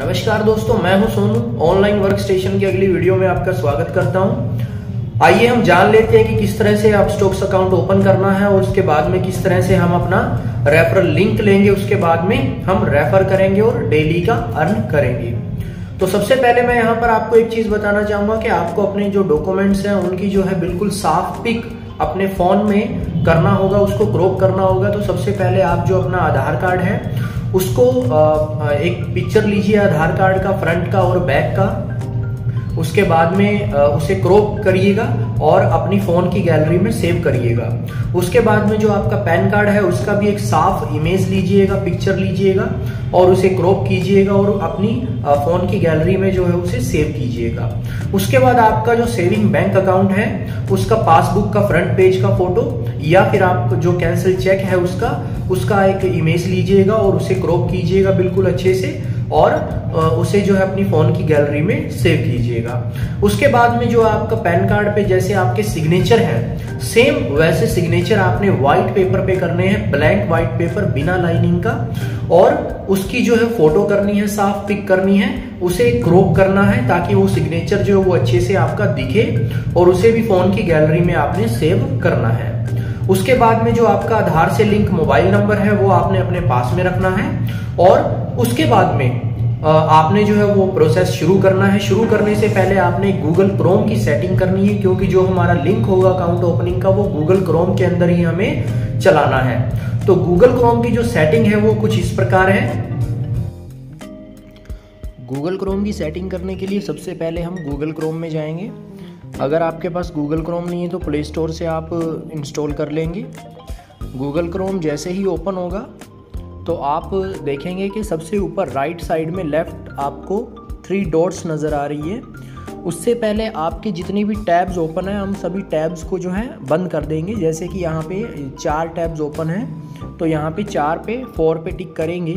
नमस्कार दोस्तों, मैं हूं सोनू। ऑनलाइन वर्क स्टेशन की अगली वीडियो में आपका स्वागत करता हूं। आइए हम जान लेते हैं कि किस तरह से आप स्टॉक्स अकाउंट ओपन करना है और उसके बाद में किस तरह से हम अपना रेफरल लिंक लेंगे, उसके बाद में हम रेफर करेंगे और डेली का अर्न करेंगे। तो सबसे पहले मैं यहाँ पर आपको एक चीज बताना चाहूंगा कि आपको अपने जो डॉक्यूमेंट्स हैं उनकी जो है बिल्कुल साफ पिक अपने फोन में करना होगा, उसको क्रॉप करना होगा। तो सबसे पहले आप जो अपना आधार कार्ड है उसको एक पिक्चर लीजिए आधार कार्ड का, फ्रंट का और बैक का। उसके बाद में उसे क्रॉप करिएगा और अपनी फोन की गैलरी में सेव करिएगा। उसके बाद में जो आपका पैन कार्ड है उसका भी एक साफ इमेज लीजिएगा, पिक्चर लीजिएगा और उसे क्रॉप कीजिएगा और अपनी फोन की गैलरी में जो है उसे सेव कीजिएगा। उसके बाद आपका जो सेविंग बैंक अकाउंट है उसका पासबुक का फ्रंट पेज का फोटो या फिर आप जो कैंसिल चेक है उसका एक इमेज लीजिएगा और उसे क्रॉप कीजिएगा बिल्कुल अच्छे से और उसे जो है अपनी फोन की गैलरी में सेव कीजिएगा। उसके बाद में जो आपका पैन कार्ड पे जैसे आपके सिग्नेचर है सेम वैसे सिग्नेचर आपने व्हाइट पेपर पे करने हैं, ब्लैंक व्हाइट पेपर बिना लाइनिंग का, और उसकी जो है फोटो करनी है, साफ पिक करनी है, उसे क्रॉप करना है ताकि वो सिग्नेचर जो है वो अच्छे से आपका दिखे और उसे भी फोन की गैलरी में आपने सेव करना है। उसके बाद में जो आपका आधार से लिंक मोबाइल नंबर है वो आपने अपने पास में रखना है और उसके बाद में आपने जो है वो प्रोसेस शुरू करना है। शुरू करने से पहले आपने गूगल क्रोम की सेटिंग करनी है, क्योंकि जो हमारा लिंक होगा अकाउंट ओपनिंग का वो गूगल क्रोम के अंदर ही हमें चलाना है। तो गूगल क्रोम की जो सेटिंग है वो कुछ इस प्रकार है। गूगल क्रोम की सेटिंग करने के लिए सबसे पहले हम गूगल क्रोम में जाएंगे। अगर आपके पास गूगल क्रोम नहीं है तो प्ले स्टोर से आप इंस्टॉल कर लेंगे। गूगल क्रोम जैसे ही ओपन होगा तो आप देखेंगे कि सबसे ऊपर राइट साइड में लेफ्ट आपको 3 डॉट्स नज़र आ रही है। उससे पहले आपके जितनी भी टैब्स ओपन है हम सभी टैब्स को जो है बंद कर देंगे। जैसे कि यहाँ पे 4 टैब्स ओपन हैं तो यहाँ पे 4 पे 4 पे टिक करेंगे।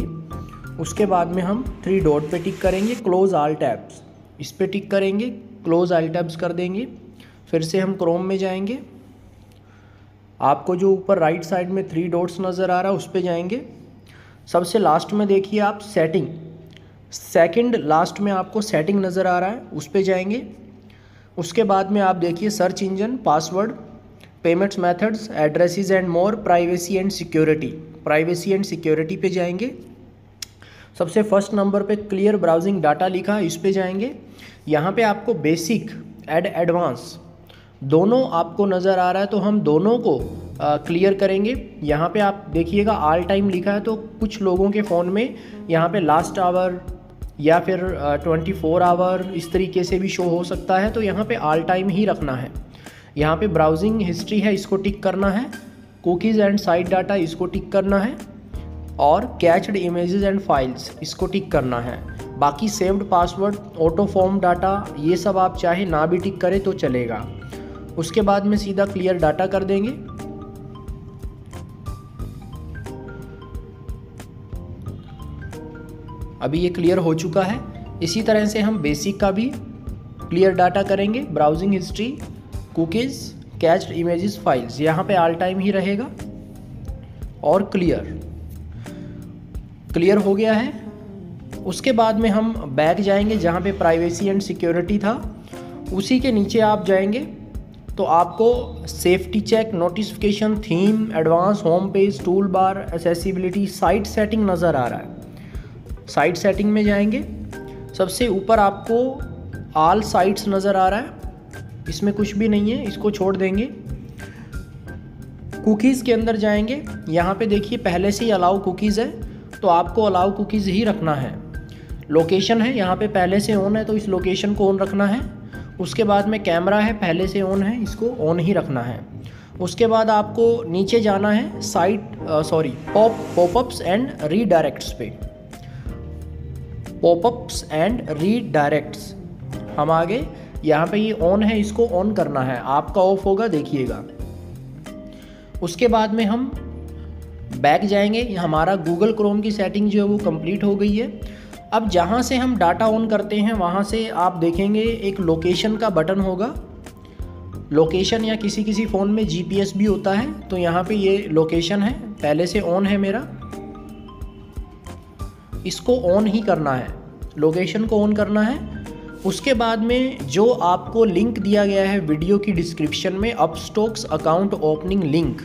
उसके बाद में हम 3 डॉट पे टिक करेंगे, क्लोज ऑल टैब्स इस पे टिक करेंगे, क्लोज ऑल टैब्स कर देंगे। फिर से हम क्रोम में जाएंगे। आपको जो ऊपर राइट साइड में 3 डॉट्स नज़र आ रहा है उस पे जाएंगे। सबसे लास्ट में देखिए आप सेटिंग, सेकंड लास्ट में आपको सेटिंग नज़र आ रहा है, उस पे जाएंगे। उसके बाद में आप देखिए search engine, password, payments methods, addresses and more, privacy and security. Privacy and security पे जाएंगे। सबसे फर्स्ट नंबर पे क्लियर ब्राउजिंग डाटा लिखा है, इस पे जाएंगे। यहाँ पे आपको बेसिक एड एडवांस दोनों आपको नज़र आ रहा है तो हम दोनों को क्लियर करेंगे। यहाँ पे आप देखिएगा ऑल टाइम लिखा है तो कुछ लोगों के फ़ोन में यहाँ पे लास्ट आवर या फिर 24 आवर इस तरीके से भी शो हो सकता है, तो यहाँ पे ऑल टाइम ही रखना है। यहाँ पे ब्राउजिंग हिस्ट्री है, इसको टिक करना है। कुकीज़ एंड साइट डाटा इसको टिक करना है और कैच्ड इमेजेस एंड फाइल्स इसको टिक करना है। बाकी saved password, auto form data ये सब आप चाहे ना भी टिक करें तो चलेगा। उसके बाद में सीधा क्लियर डाटा कर देंगे। अभी ये क्लियर हो चुका है। इसी तरह से हम बेसिक का भी क्लियर डाटा करेंगे। Browsing history, cookies, cached images, files यहाँ पे ऑल टाइम ही रहेगा और क्लियर हो गया है। उसके बाद में हम बैक जाएंगे जहाँ पे प्राइवेसी एंड सिक्योरिटी था, उसी के नीचे आप जाएंगे तो आपको safety check, notification, theme, advance, home page, tool bar, accessibility, site setting नज़र आ रहा है। साइट सेटिंग में जाएंगे। सबसे ऊपर आपको ऑल साइट्स नज़र आ रहा है, इसमें कुछ भी नहीं है, इसको छोड़ देंगे। कुकीज़ के अंदर जाएंगे। यहाँ पे देखिए पहले से ही अलाउ कुकीज़ है तो आपको अलाउ कुकीज़ ही रखना है। लोकेशन है यहाँ पे पहले से ऑन है तो इस लोकेशन को ऑन रखना है। उसके बाद में कैमरा है पहले से ऑन है, इसको ऑन ही रखना है। उसके बाद आपको नीचे जाना है पॉपअप्स एंड रीडायरेक्ट्स पे। पॉपअप्स एंड रीडायरेक्ट्स हम आगे यहाँ पे ये ऑन है, इसको ऑन करना है। आपका ऑफ होगा, देखिएगा। उसके बाद में हम बैक जाएंगे। हमारा गूगल क्रोम की सेटिंग जो है वो कंप्लीट हो गई है। अब जहाँ से हम डाटा ऑन करते हैं वहाँ से आप देखेंगे एक लोकेशन का बटन होगा। लोकेशन या किसी फ़ोन में GPS भी होता है, तो यहाँ पे ये लोकेशन है, पहले से ऑन है मेरा, इसको ऑन ही करना है। लोकेशन को ऑन करना है। उसके बाद में जो आपको लिंक दिया गया है वीडियो की डिस्क्रिप्शन में, अपस्टॉक्स अकाउंट ओपनिंग लिंक,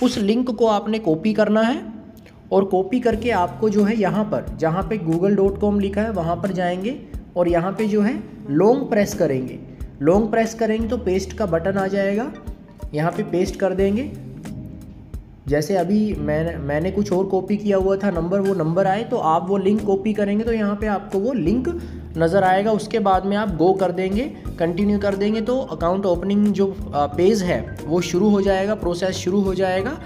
उस लिंक को आपने कॉपी करना है और कॉपी करके आपको जो है यहाँ पर जहाँ पे google.com लिखा है वहाँ पर जाएंगे और यहाँ पे जो है लॉन्ग प्रेस करेंगे। लॉन्ग प्रेस करेंगे तो पेस्ट का बटन आ जाएगा, यहाँ पे पेस्ट कर देंगे। जैसे अभी मैंने कुछ और कॉपी किया हुआ था नंबर, वो नंबर आए तो आप वो लिंक कॉपी करेंगे तो यहाँ पे आपको वो लिंक नज़र आएगा। उसके बाद में आप गो कर देंगे, कंटिन्यू कर देंगे तो अकाउंट ओपनिंग जो पेज है वो शुरू हो जाएगा, प्रोसेस शुरू हो जाएगा।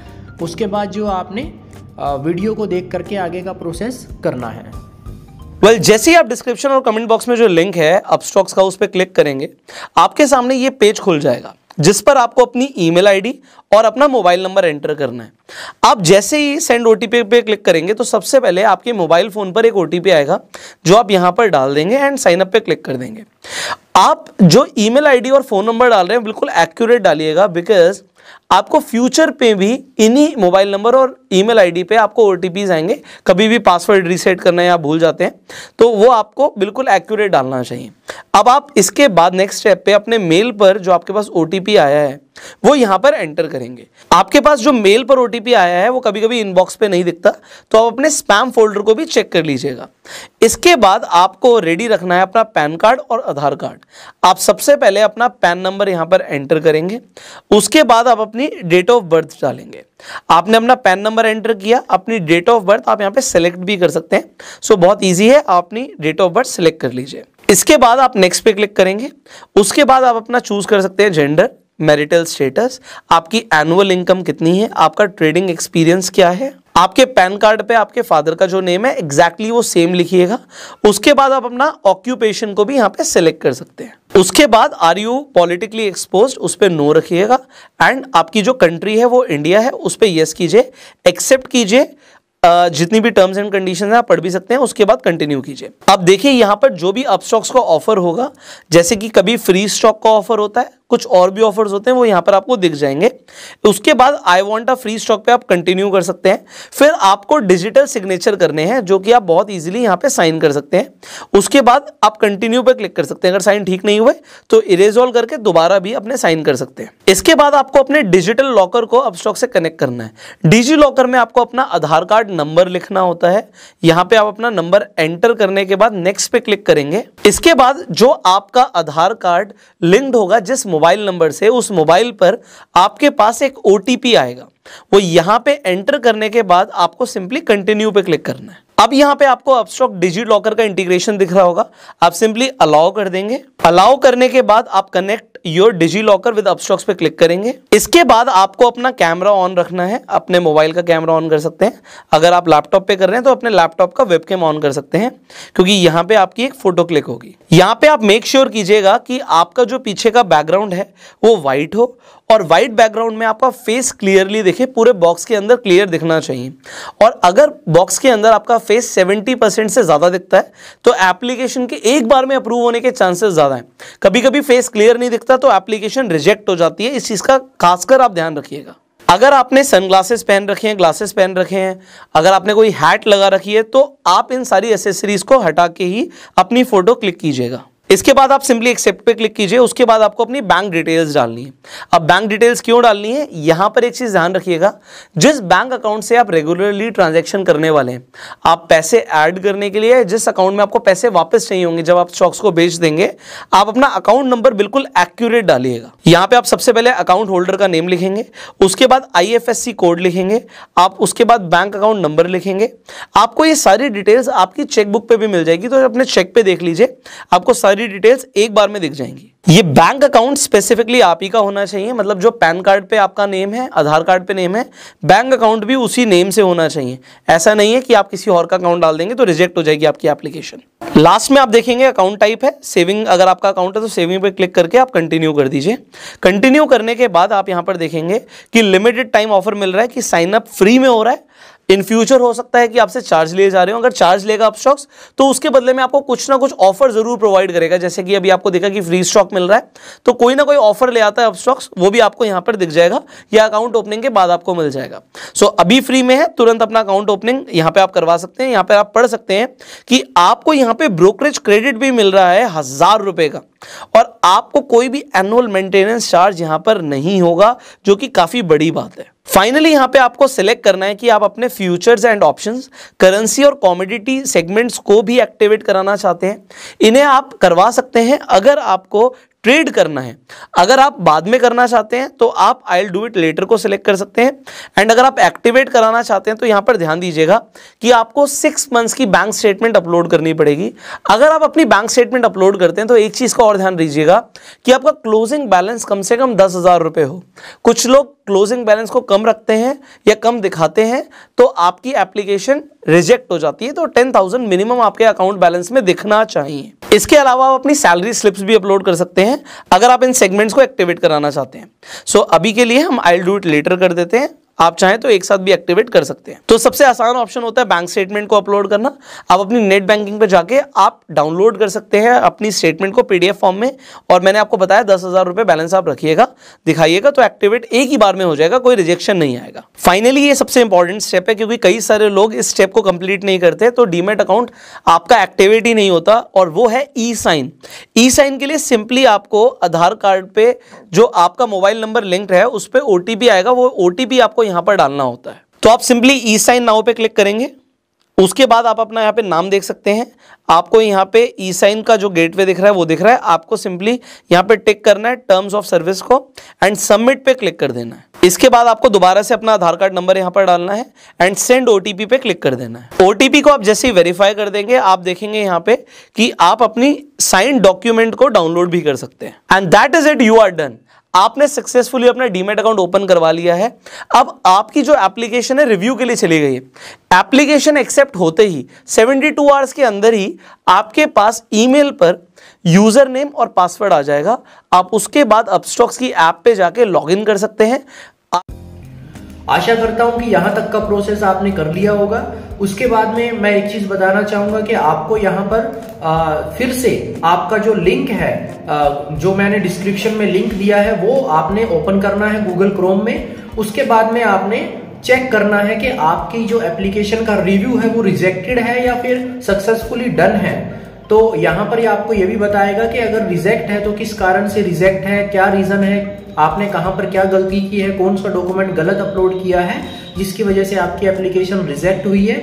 उसके बाद जो आपने वीडियो को देख करके आगे का प्रोसेस करना है। जैसे ही आप डिस्क्रिप्शन और कमेंट बॉक्स में जो लिंक है अपस्टॉक्स का, उस पर क्लिक करेंगे, आपके सामने ये पेज खुल जाएगा जिस पर आपको अपनी ईमेल आईडी और अपना मोबाइल नंबर एंटर करना है। आप जैसे ही सेंड ओटीपी पे क्लिक करेंगे तो सबसे पहले आपके मोबाइल फोन पर एक ओटीपी आएगा जो आप यहां पर डाल देंगे एंड साइन अप पे क्लिक कर देंगे। आप जो ईमेल आईडी और फोन नंबर डाल रहे हैं बिल्कुल एक्यूरेट डालिएगा, बिकॉज आपको फ्यूचर पे भी इन्हीं मोबाइल नंबर और ईमेल आईडी पे आपको ओटीपीज आएंगे। कभी भी पासवर्ड रीसेट करना है या भूल जाते हैं तो वो आपको बिल्कुल एक्यूरेट डालना चाहिए। अब आप इसके बाद नेक्स्ट स्टेप पे अपने मेल पर जो आपके पास ओटीपी आया है वो यहां पर एंटर करेंगे। आपके पास जो मेल पर ओटीपी आया है वो कभी कभी इनबॉक्स पे नहीं दिखता तो आप अपने स्पैम फोल्डर को भी चेक कर लीजिएगा। इसके बाद आपको रेडी रखना है अपना पैन कार्ड और आधार कार्ड। आप सबसे पहले अपना पैन नंबर यहां पर एंटर करेंगे, उसके बाद आप अपनी डेट ऑफ बर्थ डालेंगे। आपने अपना पैन नंबर एंटर किया, अपनी डेट ऑफ बर्थ आप यहां पे सेलेक्ट भी कर सकते हैं। सो बहुत ईजी है, आप अपनी डेट ऑफ बर्थ सेलेक्ट कर लीजिए। इसके बाद आप नेक्स्ट पे क्लिक करेंगे। उसके बाद आप अपना चूज कर सकते हैं जेंडर, मैरिटल स्टेटस, आपकी एनुअल इनकम कितनी है, आपका ट्रेडिंग एक्सपीरियंस क्या है। आपके पैन कार्ड पे आपके फादर का जो नेम है एग्जैक्टली वो सेम लिखिएगा। उसके बाद आप अपना ऑक्यूपेशन को भी यहाँ पे सिलेक्ट कर सकते हैं। उसके बाद आर यू पॉलिटिकली एक्सपोज्ड, उस पर नो रखिएगा एंड आपकी जो कंट्री है वो इंडिया है, उस पर यस कीजिए। एक्सेप्ट कीजिए, जितनी भी टर्म्स एंड कंडीशंस हैं आप पढ़ भी सकते हैं। उसके बाद कंटिन्यू कीजिए। अब देखिए यहाँ पर जो भी अपस्टॉक्स का ऑफर होगा, जैसे कि कभी फ्री स्टॉक का ऑफर होता है, कुछ और भी ऑफर्स होते हैं, वो यहाँ पर आपको दिख जाएंगे। उसके बाद I want a free stock पे आप कंटिन्यू कर सकते हैं। फिर आपको डिजिटल सिग्नेचर करने हैं जो कि आप बहुत इजीली यहाँ पे साइन कर सकते हैं। उसके बाद आप कंटिन्यू पे क्लिक कर सकते हैं। अगर साइन ठीक नहीं हुए तो इरेज ऑल करके दोबारा भी अपने साइन कर सकते हैं। इसके बाद आपको अपने डिजिटल लॉकर को अपस्टॉक से कनेक्ट करना है। डिजी लॉकर में आपको अपना आधार कार्ड नंबर लिखना होता है। यहाँ पे आप अपना नंबर एंटर करने के बाद नेक्स्ट पे क्लिक करेंगे। इसके बाद जो आपका आधार कार्ड लिंक्ड होगा जिस मोबाइल नंबर से, उस मोबाइल पर आपके पास एक ओटीपी आएगा। वो यहां पे एंटर करने के बाद आपको सिंपली कंटिन्यू पे क्लिक करना है। अब यहां पे आपको अपस्टॉक डिजी लॉकर का इंटीग्रेशन दिख रहा होगा, आप सिंपली अलाउ कर देंगे। अलाउ करने के बाद आप connect your DigiLocker with Upstox पे क्लिक करेंगे। इसके बाद आपको अपना कैमरा ऑन रखना है। अपने मोबाइल का कैमरा ऑन कर सकते हैं। अगर आप लैपटॉप पे कर रहे हैं तो अपने लैपटॉप का वेबकैम ऑन कर सकते हैं, क्योंकि यहां पे आपकी एक फोटो क्लिक होगी। यहां पे आप मेक श्योर कीजिएगा कि आपका जो पीछे का बैकग्राउंड है वो व्हाइट हो और व्हाइट बैकग्राउंड में आपका फेस क्लियरली दिखे, पूरे बॉक्स के अंदर क्लियर दिखना चाहिए। और अगर बॉक्स के अंदर आपका फेस 70% से ज्यादा दिखता है तो एप्लीकेशन के एक बार में अप्रूव होने के चांसेस ज्यादा हैं। कभी कभी फेस क्लियर नहीं दिखता तो एप्लीकेशन रिजेक्ट हो जाती है। इस चीज का खासकर आप ध्यान रखिएगा। अगर आपने सनग्लासेस पहन रखे हैं, ग्लासेस पहन रखे हैं, अगर आपने कोई हैट लगा रखी है तो आप इन सारी एसेसरीज को हटा के ही अपनी फोटो क्लिक कीजिएगा। इसके बाद आप सिंपली एक्सेप्ट पे क्लिक कीजिए। उसके बाद आपको अपनी बैंक डिटेल्स डालनी है। अब बैंक डिटेल्स क्यों डालनी है, यहां पर एक चीज ध्यान रखिएगा, जिस बैंक अकाउंट से आप रेगुलरली ट्रांजैक्शन करने वाले हैं, आप पैसे ऐड करने के लिए जिस अकाउंट में आपको पैसे वापस चाहिए होंगे जब आप स्टॉक्स को बेच देंगे, आप अपना अकाउंट नंबर बिल्कुल एक्यूरेट डालिएगा। यहां पे आप सबसे पहले अकाउंट होल्डर का नेम लिखेंगे, उसके बाद IFSC कोड लिखेंगे, आप उसके बाद बैंक अकाउंट नंबर लिखेंगे। आपको ये सारी डिटेल्स आपकी चेकबुक पे भी मिल जाएगी, तो अपने चेक पे देख लीजिए, आपको सारी डिटेल्स एक बार में दिख जाएंगी। ये बैंक अकाउंट स्पेसिफिकली आप ही का होना चाहिए, मतलब जो पैन कार्ड पे आपका नेम है, आधार कार्ड पे नेम है, बैंक अकाउंट भी उसी नेम से होना चाहिए। ऐसा नहीं है कि आप किसी और का अकाउंट डाल देंगे तो रिजेक्ट हो जाएगी आपकी एप्लीकेशन। लास्ट में आप देखेंगे अकाउंट टाइप है सेविंग। अगर आपका अकाउंट है तो सेविंग पे क्लिक करके आप कंटिन्यू कर दीजिए। कंटिन्यू करने के बाद आप यहां पर देखेंगे कि लिमिटेड टाइम ऑफर मिल रहा है कि साइन अप फ्री में हो रहा है इन फ्यूचर हो सकता है कि आपसे चार्ज लिए जा रहे हो, अगर चार्ज लेगा अपस्टॉक्स तो उसके बदले में आपको कुछ ना कुछ ऑफर जरूर प्रोवाइड करेगा। जैसे कि अभी आपको देखा कि फ्री स्टॉक मिल रहा है, तो कोई ना कोई ऑफर ले आता है अपस्टॉक्स, वो भी आपको यहां पर दिख जाएगा या अकाउंट ओपनिंग के बाद आपको मिल जाएगा। सो अभी फ्री में है, तुरंत अपना अकाउंट ओपनिंग यहां पे आप करवा सकते हैं। यहां पे आप पढ़ सकते हैं कि आपको यहां पे ब्रोकरेज क्रेडिट भी मिल रहा है 1000 रुपए का, और आपको कोई भी एनुअल मेंटेनेंस चार्ज यहां पर नहीं होगा, जो कि काफी बड़ी बात है। फाइनली यहां पे आपको सिलेक्ट करना है कि आप अपने फ्यूचर्स एंड ऑप्शंस, करेंसी और कमोडिटी सेगमेंट्स को भी एक्टिवेट कराना चाहते हैं। इन्हें आप करवा सकते हैं अगर आपको ट्रेड करना है। अगर आप बाद में करना चाहते हैं तो आप I will do it later को सिलेक्ट कर सकते हैं। एंड अगर आप एक्टिवेट कराना चाहते हैं तो यहां पर ध्यान दीजिएगा कि आपको 6 मंथ्स की बैंक स्टेटमेंट अपलोड करनी पड़ेगी। अगर आप अपनी बैंक स्टेटमेंट अपलोड करते हैं तो एक चीज का और ध्यान दीजिएगा कि आपका क्लोजिंग बैलेंस कम से कम 10,000 रुपए हो। कुछ लोग क्लोजिंग बैलेंस को कम रखते हैं या कम दिखाते हैं तो आपकी एप्लीकेशन रिजेक्ट हो जाती है। तो 10,000 मिनिमम आपके अकाउंट बैलेंस में दिखना चाहिए। इसके अलावा आप अपनी सैलरी स्लिप्स भी अपलोड कर सकते हैं अगर आप इन सेगमेंट्स को एक्टिवेट कराना चाहते हैं। सो अभी के लिए हम I will do it later कर देते हैं, आप चाहें तो एक साथ भी एक्टिवेट कर सकते हैं। तो सबसे आसान ऑप्शन होता है बैंक स्टेटमेंट को अपलोड करना। आप अपनी नेट बैंकिंग पे जाके आप डाउनलोड कर सकते हैं अपनी स्टेटमेंट को पीडीएफ फॉर्म में, और मैंने आपको बताया 10,000 रुपए बैलेंस आप रखिएगा, दिखाइएगा, तो एक्टिवेट एक ही बार में हो जाएगा, कोई रिजेक्शन नहीं आएगा। फाइनली ये सबसे इंपॉर्टेंट स्टेप है, क्योंकि कई सारे लोग इस स्टेप को कंप्लीट नहीं करते, तो डीमैट अकाउंट आपका एक्टिवेट ही नहीं होता, और वो है ई साइन। ई साइन के लिए सिंपली आपको आधार कार्ड पे जो आपका मोबाइल नंबर लिंक्ड है उस पर ओटीपी आएगा, वो ओटीपी आपको यहां पर डालना होता है। तो आप सिंपली ई साइन नाउ पे क्लिक करेंगे। उसके बाद आप अपना यहाँ पे नाम देख सकते हैं। आपको यहाँ पे ई साइन का जो गेटवे दिख रहा है वो दिख रहा है। आपको सिंपली यहाँ पे टिक करना है टर्म्स ऑफ सर्विस को एंड सबमिट पे क्लिक कर देना है। इसके बाद आपको दोबारा से अपना आधार कार्ड नंबर यहाँ पर डालना है एंड सेंड ओटीपी पे क्लिक कर देना है। ओटीपी को आप जैसे ही वेरीफाई कर देंगे आप देखेंगे यहाँ पे कि आप अपनी साइन डॉक्यूमेंट को डाउनलोड भी कर सकते हैं। And that is it, you are done. आपने सक्सेसफुली अपना डीमैट अकाउंट ओपन करवा लिया है। अब आपकी जो एप्लीकेशन है रिव्यू के लिए चली गई है। एप्लीकेशन एक्सेप्ट होते ही 72 आवर्स के अंदर ही आपके पास ईमेल पर यूजर नेम और पासवर्ड आ जाएगा। आप उसके बाद अपस्टॉक्स की ऐप पे जाके लॉगिन कर सकते हैं। आशा करता हूं कि यहां तक का प्रोसेस आपने कर लिया होगा। उसके बाद में मैं एक चीज बताना चाहूंगा कि आपको यहां पर फिर से आपका जो लिंक है, जो मैंने डिस्क्रिप्शन में लिंक दिया है, वो आपने ओपन करना है गूगल क्रोम में। उसके बाद में आपने चेक करना है कि आपकी जो एप्लीकेशन का रिव्यू है वो रिजेक्टेड है या फिर सक्सेसफुली डन है। तो यहां पर आपको ये भी बताएगा कि अगर रिजेक्ट है तो किस कारण से रिजेक्ट है, क्या रीजन है, आपने कहां पर क्या गलती की है, कौन सा डॉक्यूमेंट गलत अपलोड किया है जिसकी वजह से आपकी एप्लीकेशन रिजेक्ट हुई है।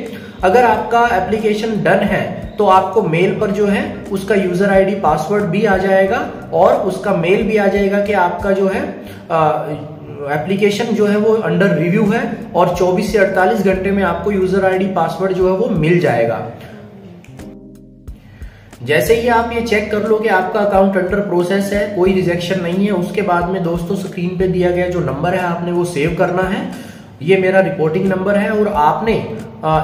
अगर आपका एप्लीकेशन डन है तो आपको मेल पर जो है उसका यूजर आईडी पासवर्ड भी आ जाएगा और उसका मेल भी आ जाएगा कि आपका जो है एप्लीकेशन जो है वो अंडर रिव्यू है, और 24 से 48 घंटे में आपको यूजर आईडी पासवर्ड जो है वो मिल जाएगा। जैसे ही आप ये चेक कर लो कि आपका अकाउंट अंडर प्रोसेस है, कोई रिजेक्शन नहीं है, उसके बाद में दोस्तों स्क्रीन पे दिया गया जो नंबर है आपने वो सेव करना है। ये मेरा रिपोर्टिंग नंबर है और आपने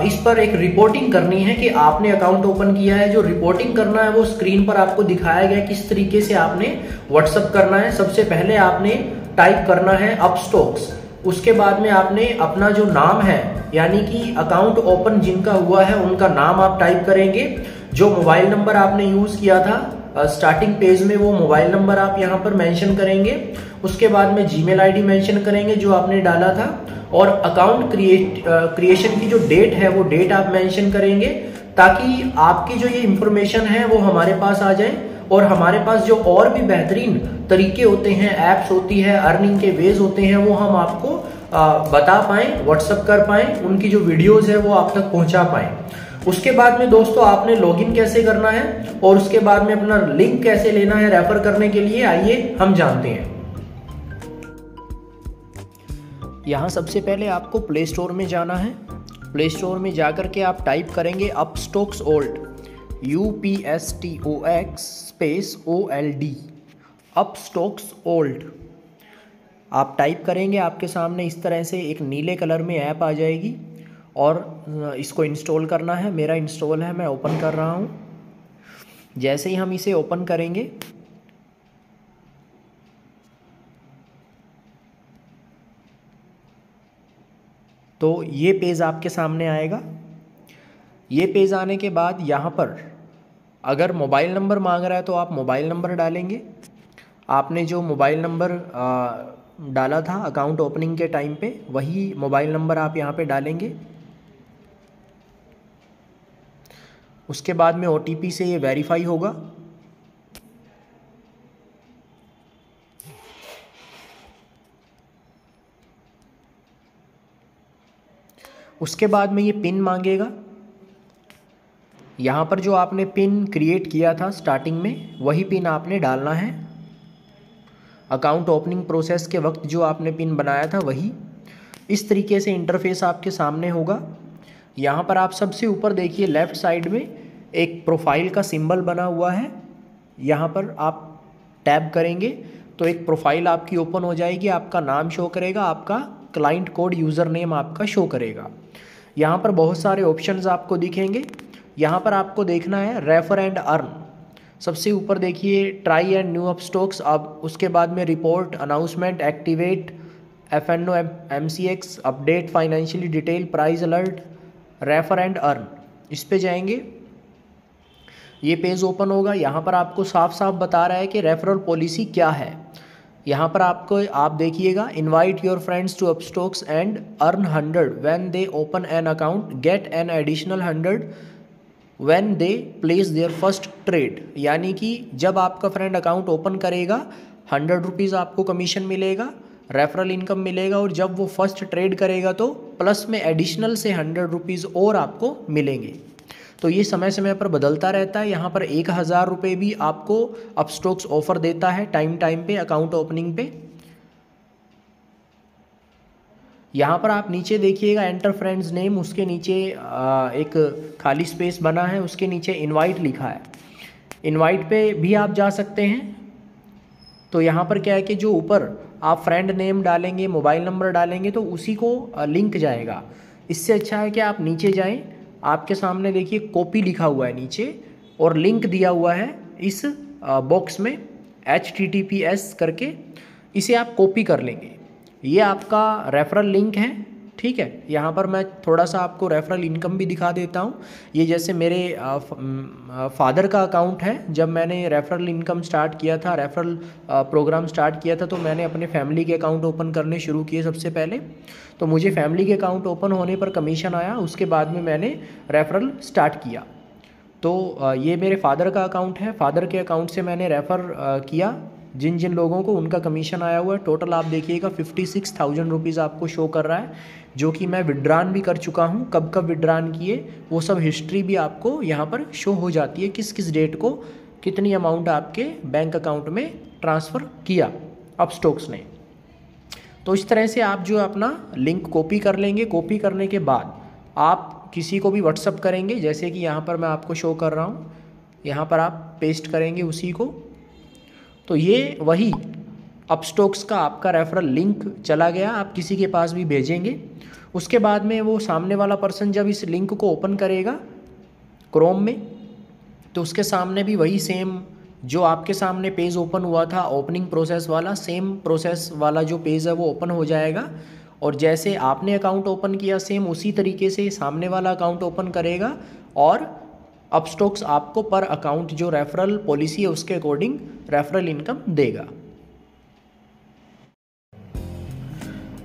इस पर एक रिपोर्टिंग करनी है कि आपने अकाउंट ओपन किया है। जो रिपोर्टिंग करना है वो स्क्रीन पर आपको दिखाया गया किस तरीके से आपने व्हाट्सएप करना है। सबसे पहले आपने टाइप करना है अपस्टॉक्स। उसके बाद में आपने अपना जो नाम है, यानी कि अकाउंट ओपन जिनका हुआ है उनका नाम आप टाइप करेंगे। जो मोबाइल नंबर आपने यूज किया था स्टार्टिंग पेज में, वो मोबाइल नंबर आप यहाँ पर मेंशन करेंगे। उसके बाद में जीमेल आईडी मेंशन करेंगे जो आपने डाला था, और अकाउंट क्रिएशन की जो डेट है वो डेट आप मेंशन करेंगे, ताकि आपकी जो ये इंफॉर्मेशन है वो हमारे पास आ जाए और हमारे पास जो और भी बेहतरीन तरीके होते हैं, एप्स होती है, अर्निंग के वेज होते हैं, वो हम आपको बता पाए, व्हाट्सएप कर पाए, उनकी जो वीडियोज है वो आप तक पहुंचा पाए। उसके बाद में दोस्तों आपने लॉगिन कैसे करना है और उसके बाद में अपना लिंक कैसे लेना है रेफर करने के लिए, आइए हम जानते हैं। यहाँ सबसे पहले आपको प्ले स्टोर में जाना है। प्ले स्टोर में जाकर के आप टाइप करेंगे Upstox old, UPSTOX space OLD, Upstox old आप टाइप करेंगे। आपके सामने इस तरह से एक नीले कलर में ऐप आ जाएगी और इसको इंस्टॉल करना है। मेरा इंस्टॉल है, मैं ओपन कर रहा हूँ। जैसे ही हम इसे ओपन करेंगे तो ये पेज आपके सामने आएगा। ये पेज आने के बाद यहाँ पर अगर मोबाइल नंबर मांग रहा है तो आप मोबाइल नंबर डालेंगे। आपने जो मोबाइल नंबर डाला था अकाउंट ओपनिंग के टाइम पे, वही मोबाइल नंबर आप यहाँ पे डालेंगे। उसके बाद में OTP से ये वेरीफाई होगा। उसके बाद में ये पिन मांगेगा। यहाँ पर जो आपने पिन क्रिएट किया था स्टार्टिंग में, वही पिन आपने डालना है। अकाउंट ओपनिंग प्रोसेस के वक्त जो आपने पिन बनाया था वही। इस तरीके से इंटरफेस आपके सामने होगा। यहाँ पर आप सबसे ऊपर देखिए लेफ़्ट साइड में एक प्रोफाइल का सिंबल बना हुआ है। यहाँ पर आप टैब करेंगे तो एक प्रोफाइल आपकी ओपन हो जाएगी। आपका नाम शो करेगा, आपका क्लाइंट कोड यूज़र नेम आपका शो करेगा। यहाँ पर बहुत सारे ऑप्शंस आपको दिखेंगे। यहाँ पर आपको देखना है रेफर एंड अर्न। सबसे ऊपर देखिए ट्राई एंड न्यू अपस्टॉक्स। अब उसके बाद में report, announcement, activate, FNO, MCX, update, financially detail, price alert, refer and earn. इस पे जाएंगे, ये पेज ओपन होगा। यहाँ पर आपको साफ साफ बता रहा है कि रेफरल पॉलिसी क्या है। यहाँ पर आप देखिएगा, invite your friends to Upstox and earn 100 when they open an account, get an additional 100 when they place their first trade. यानी कि जब आपका फ्रेंड अकाउंट ओपन करेगा 100 रुपीज़ आपको कमीशन मिलेगा, रेफरल इनकम मिलेगा, और जब वो फर्स्ट ट्रेड करेगा तो प्लस में एडिशनल से 100 रुपीज़ और आपको मिलेंगे। तो ये समय समय पर बदलता रहता है। यहाँ पर 1000 रुपये भी आपको अपस्टॉक्स ऑफर देता है टाइम पे अकाउंट ओपनिंग पे। यहाँ पर आप नीचे देखिएगा एंटर फ्रेंड्स नेम, उसके नीचे एक खाली स्पेस बना है, उसके नीचे इनवाइट लिखा है। इनवाइट पे भी आप जा सकते हैं। तो यहाँ पर क्या है कि जो ऊपर आप फ्रेंड नेम डालेंगे, मोबाइल नंबर डालेंगे तो उसी को लिंक जाएगा। इससे अच्छा है कि आप नीचे जाएं। आपके सामने देखिए कॉपी लिखा हुआ है नीचे और लिंक दिया हुआ है इस बॉक्स में HTTPS करके। इसे आप कॉपी कर लेंगे। ये आपका रेफरल लिंक है, ठीक है। यहाँ पर मैं थोड़ा सा आपको रेफरल इनकम भी दिखा देता हूँ। ये जैसे मेरे फादर का अकाउंट है। जब मैंने रेफरल इनकम स्टार्ट किया था, रेफरल प्रोग्राम स्टार्ट किया था, तो मैंने अपने फैमिली के अकाउंट ओपन करने शुरू किए सबसे पहले। तो मुझे फैमिली के अकाउंट ओपन होने पर कमीशन आया। उसके बाद में मैंने रेफरल स्टार्ट किया। तो ये मेरे फादर का अकाउंट है। फादर के अकाउंट से मैंने रेफ़र किया जिन जिन लोगों को, उनका कमीशन आया हुआ है। टोटल आप देखिएगा 56,000 रुपीज़ आपको शो कर रहा है, जो कि मैं विड्रॉन भी कर चुका हूँ। कब कब विड्रॉन किए वो सब हिस्ट्री भी आपको यहाँ पर शो हो जाती है, किस किस डेट को कितनी अमाउंट आपके बैंक अकाउंट में ट्रांसफ़र किया अपस्टॉक्स ने। तो इस तरह से आप जो अपना लिंक कॉपी कर लेंगे। कॉपी करने के बाद आप किसी को भी व्हाट्सअप करेंगे, जैसे कि यहाँ पर मैं आपको शो कर रहा हूँ। यहाँ पर आप पेस्ट करेंगे उसी को, तो ये वही अपस्टॉक्स का आपका रेफरल लिंक चला गया। आप किसी के पास भी भेजेंगे। उसके बाद में वो सामने वाला पर्सन जब इस लिंक को ओपन करेगा क्रोम में, तो उसके सामने भी वही सेम जो आपके सामने पेज ओपन हुआ था ओपनिंग प्रोसेस वाला, सेम प्रोसेस वाला जो पेज है वो ओपन हो जाएगा। और जैसे आपने अकाउंट ओपन किया सेम उसी तरीके से सामने वाला अकाउंट ओपन करेगा और अपस्टॉक्स आपको पर अकाउंट जो रेफरल पॉलिसी है उसके अकॉर्डिंग रेफरल इनकम देगा।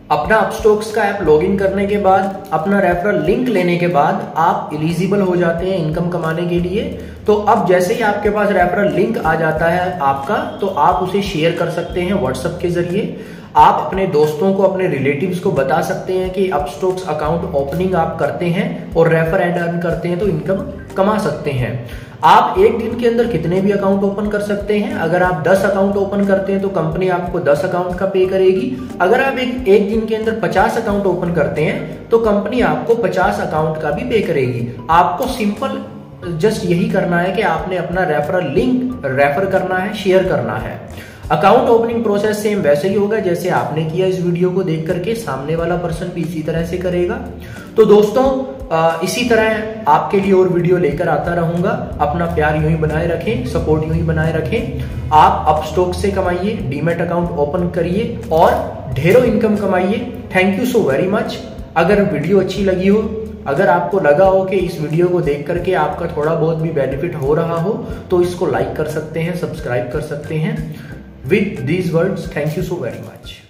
अपना अपस्टॉक्स का ऐप लॉगिन करने के बाद, अपना रेफरल लिंक लेने के बाद आप एलिजिबल हो जाते हैं इनकम कमाने के लिए। तो अब जैसे ही आपके पास रेफरल लिंक आ जाता है आपका, तो आप उसे शेयर कर सकते हैं व्हाट्सएप के जरिए। आप अपने दोस्तों को, अपने रिलेटिव्स को बता सकते हैं कि अपस्टॉक्स अकाउंट ओपनिंग आप करते हैं और रेफर एंड अर्न करते हैं तो इनकम कमा सकते हैं। आप एक दिन के अंदर कितने भी अकाउंट ओपन कर सकते हैं। अगर आप 10 अकाउंट ओपन करते हैं तो कंपनी आपको 10 अकाउंट का पे करेगी। अगर आप एक दिन के अंदर 50 अकाउंट ओपन करते हैं तो कंपनी आपको 50 अकाउंट का भी पे करेगी। आपको सिंपल जस्ट यही करना है कि आपने अपना रेफरल लिंक रेफर करना है, शेयर करना है। अकाउंट ओपनिंग प्रोसेस सेम वैसे ही होगा जैसे आपने किया। इस वीडियो को देख करके सामने वाला पर्सन भी इसी तरह से करेगा। तो दोस्तों इसी तरह आपके लिए और वीडियो लेकर आता रहूंगा। अपना प्यार यूं ही बनाए रखें, सपोर्ट यूं ही बनाए रखें। आप अपस्टॉक्स से कमाइए, डीमैट अकाउंट ओपन करिए और ढेरों इनकम कमाइए। Thank you so very much. अगर वीडियो अच्छी लगी हो, अगर आपको लगा हो कि इस वीडियो को देख करके आपका थोड़ा बहुत भी बेनिफिट हो रहा हो, तो इसको लाइक कर सकते हैं, सब्सक्राइब कर सकते हैं। With these words, thank you so very much.